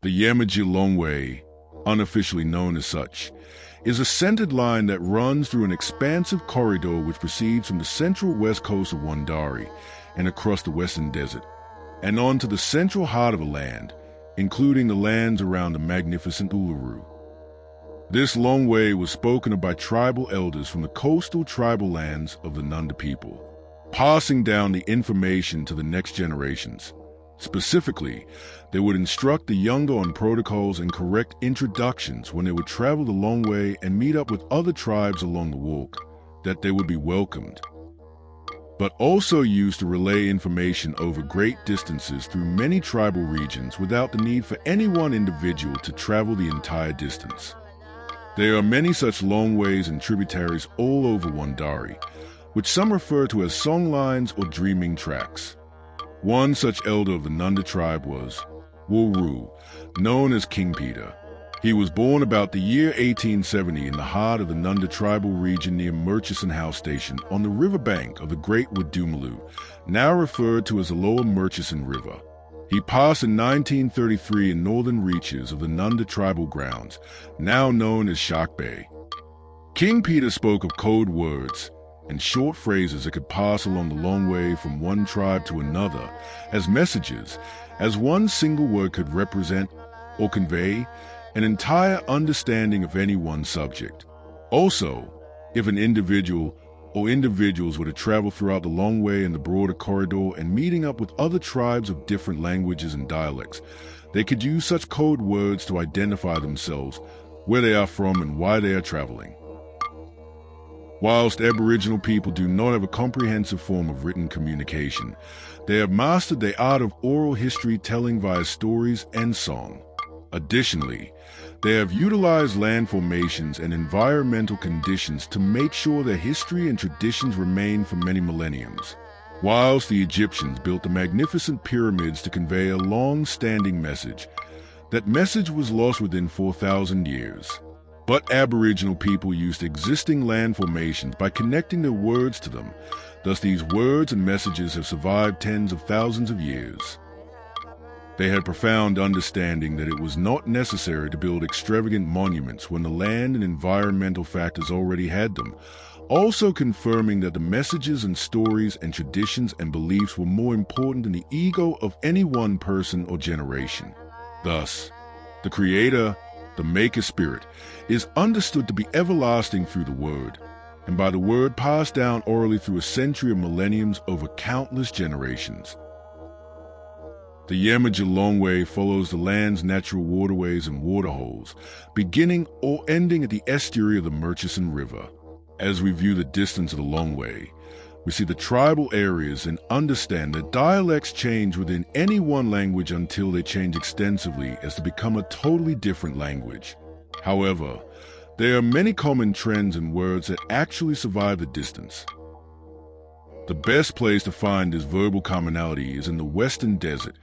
The Yamatji Longway, unofficially known as such, is a centered line that runs through an expansive corridor which proceeds from the central west coast of Wandari and across the western desert, and onto the central heart of the land, including the lands around the magnificent Uluru. This long way was spoken of by tribal elders from the coastal tribal lands of the Nunda people, passing down the information to the next generations. Specifically, they would instruct the younger on protocols and correct introductions when they would travel the long way and meet up with other tribes along the walk, that they would be welcomed, but also used to relay information over great distances through many tribal regions without the need for any one individual to travel the entire distance. There are many such long ways and tributaries all over Wandari, which some refer to as songlines or dreaming tracks. One such elder of the Nunda tribe was Wuru, known as King Peter. He was born about the year 1870 in the heart of the Nunda tribal region near Murchison House Station on the riverbank of the Great Wadoomaloo, now referred to as the Lower Murchison River. He passed in 1933 in northern reaches of the Nunda tribal grounds, now known as Shark Bay. King Peter spoke of code words and short phrases that could pass along the long way from one tribe to another as messages, as one single word could represent or convey an entire understanding of any one subject. Also, if an individual or individuals were to travel throughout the long way in the broader corridor and meeting up with other tribes of different languages and dialects, they could use such code words to identify themselves, where they are from and why they are traveling. Whilst Aboriginal people do not have a comprehensive form of written communication, they have mastered the art of oral history telling via stories and song. Additionally, they have utilized land formations and environmental conditions to make sure their history and traditions remain for many millenniums. Whilst the Egyptians built the magnificent pyramids to convey a long-standing message, that message was lost within 4,000 years. But Aboriginal people used existing land formations by connecting their words to them. Thus these words and messages have survived tens of thousands of years. They had profound understanding that it was not necessary to build extravagant monuments when the land and environmental factors already had them, also confirming that the messages and stories and traditions and beliefs were more important than the ego of any one person or generation. Thus, the Creator, the Maker Spirit, is understood to be everlasting through the Word, and by the Word passed down orally through a century of millenniums over countless generations. The Yamatji Longway follows the land's natural waterways and waterholes, beginning or ending at the estuary of the Murchison River. As we view the distance of the Longway, we see the tribal areas and understand that dialects change within any one language until they change extensively as to become a totally different language. However, there are many common trends and words that actually survive the distance. The best place to find this verbal commonality is in the Western Desert,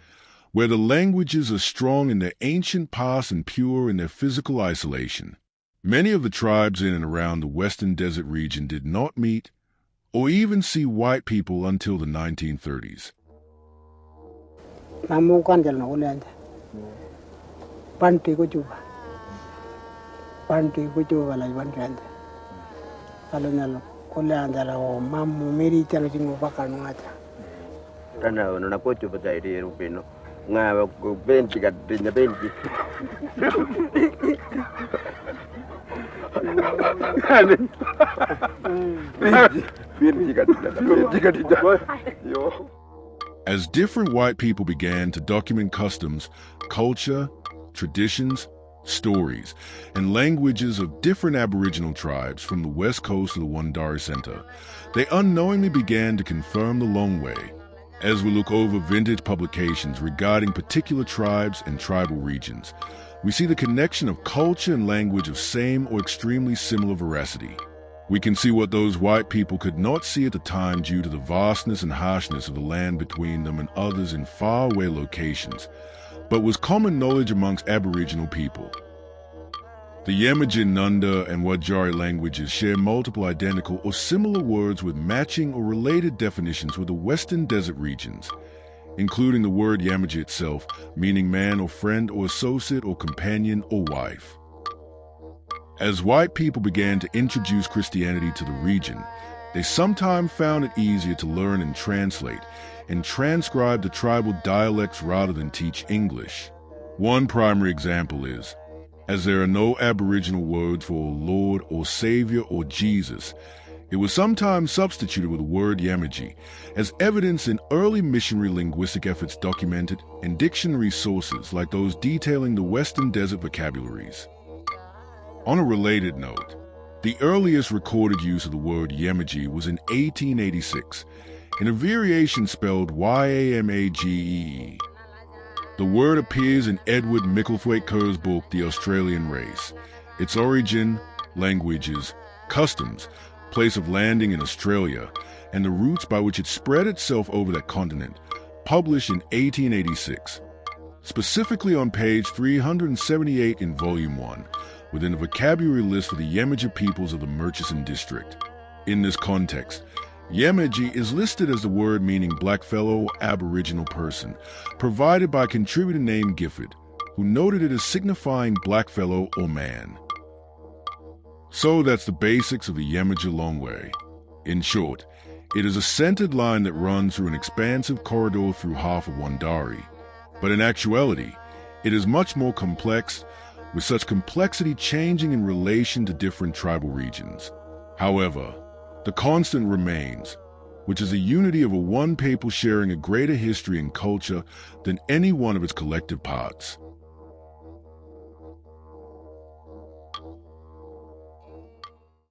where the languages are strong in their ancient past and pure in their physical isolation. Many of the tribes in and around the Western Desert region did not meet or even see white people until the 1930s. As different white people began to document customs, culture, traditions, stories, and languages of different Aboriginal tribes from the west coast of the Wandari Center, they unknowingly began to confirm the Longway. As we look over vintage publications regarding particular tribes and tribal regions, we see the connection of culture and language of same or extremely similar veracity. We can see what those white people could not see at the time due to the vastness and harshness of the land between them and others in faraway locations, but was common knowledge amongst Aboriginal people. The Yamatji, Nunda, and Wajari languages share multiple identical or similar words with matching or related definitions with the Western Desert regions. including the word Yamatji itself, meaning man or friend or associate or companion or wife. As white people began to introduce Christianity to the region, they sometimes found it easier to learn and translate and transcribe the tribal dialects rather than teach English. One primary example is, as there are no Aboriginal words for Lord or Savior or Jesus, it was sometimes substituted with the word Yamatji, as evidence in early missionary linguistic efforts documented and dictionary sources like those detailing the Western Desert vocabularies. On a related note, the earliest recorded use of the word Yamatji was in 1886, in a variation spelled Yamagee. The word appears in Edward Micklethwaite Kerr's book, The Australian Race. Its origin, languages, customs, place of landing in Australia, and the routes by which it spread itself over that continent, published in 1886. Specifically on page 378 in Volume 1, within a vocabulary list for the Yamatji peoples of the Murchison district. In this context, Yamatji is listed as the word meaning blackfellow or aboriginal person, provided by a contributor named Gifford, who noted it as signifying blackfellow or man. So that's the basics of the Yamatji Longway. In short, it is a centered line that runs through an expansive corridor through half of Wandari. But in actuality, it is much more complex, with such complexity changing in relation to different tribal regions. However, the constant remains, which is a unity of a one people sharing a greater history and culture than any one of its collective parts.